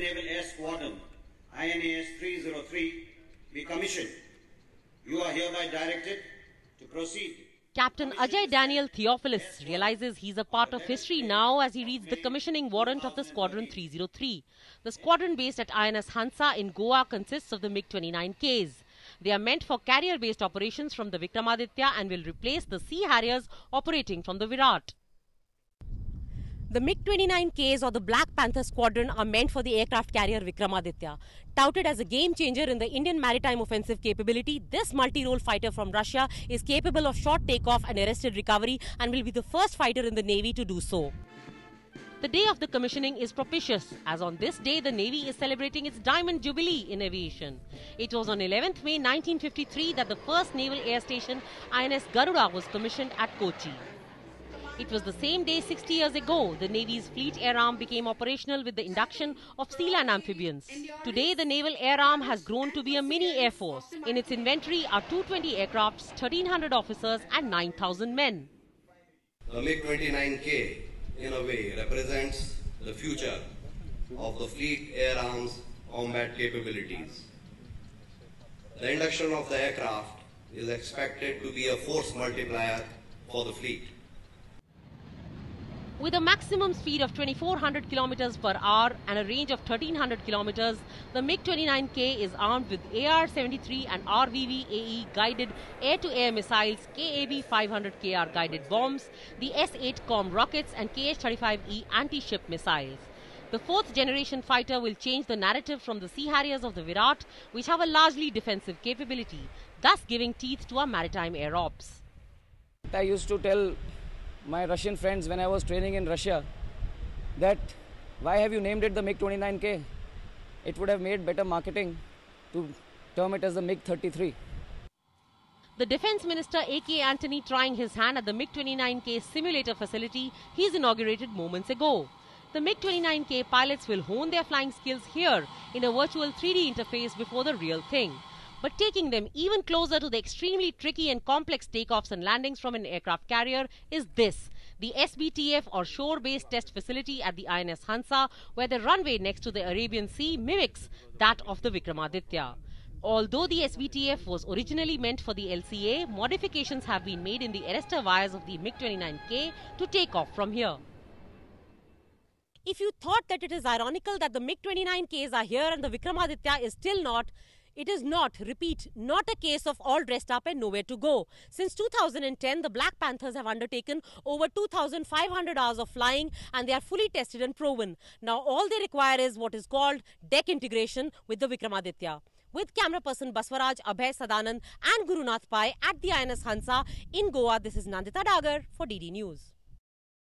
Naval Air Squadron, INAS 303, be commissioned. You are hereby directed to proceed. Captain Ajay Daniel Theophilus realizes he's a part of history now as he reads the commissioning warrant of the Squadron 303. The squadron based at INS Hansa in Goa consists of the MiG-29Ks. They are meant for carrier-based operations from the Vikramaditya and will replace the Sea Harriers operating from the Virat. The MiG-29Ks or the Black Panther Squadron are meant for the aircraft carrier Vikramaditya. Touted as a game changer in the Indian maritime offensive capability, this multi-role fighter from Russia is capable of short takeoff and arrested recovery and will be the first fighter in the Navy to do so. The day of the commissioning is propitious, as on this day the Navy is celebrating its Diamond Jubilee in aviation. It was on 11th May 1953 that the first naval air station INS Garuda was commissioned at Kochi. It was the same day 60 years ago the Navy's Fleet Air Arm became operational with the induction of Sea Land amphibians. Today the Naval Air Arm has grown to be a mini air force. In its inventory are 220 aircrafts, 1,300 officers and 9,000 men. The MiG-29K in a way represents the future of the Fleet Air Arm's combat capabilities. The induction of the aircraft is expected to be a force multiplier for the fleet. With a maximum speed of 2,400 kilometers per hour and a range of 1,300 kilometers, the MiG-29K is armed with AR-73 and RVV-AE guided air-to-air missiles, KAB-500KR guided bombs, the S-8 rockets and KH-35E anti-ship missiles. The fourth generation fighter will change the narrative from the Sea Harriers of the Virat, which have a largely defensive capability, thus giving teeth to our maritime air ops. I used to tell my Russian friends when I was training in Russia that why have you named it the MiG-29K? It would have made better marketing to term it as the MiG-33. The Defence Minister A.K. Antony trying his hand at the MiG-29K simulator facility he's inaugurated moments ago. The MiG-29K pilots will hone their flying skills here in a virtual 3D interface before the real thing. But taking them even closer to the extremely tricky and complex takeoffs and landings from an aircraft carrier is this, the SBTF or shore-based test facility at the INS Hansa, where the runway next to the Arabian Sea mimics that of the Vikramaditya. Although the SBTF was originally meant for the LCA, modifications have been made in the arrestor wires of the MiG-29K to take off from here. If you thought that it is ironical that the MiG-29Ks are here and the Vikramaditya is still not, it is not, repeat, not a case of all dressed up and nowhere to go. Since 2010, the Black Panthers have undertaken over 2,500 hours of flying and they are fully tested and proven. Now all they require is what is called deck integration with the Vikramaditya. With camera person Baswaraj, Abhay Sadanand and Gurunath Pai at the INS Hansa in Goa, this is Nandita Dagar for DD News.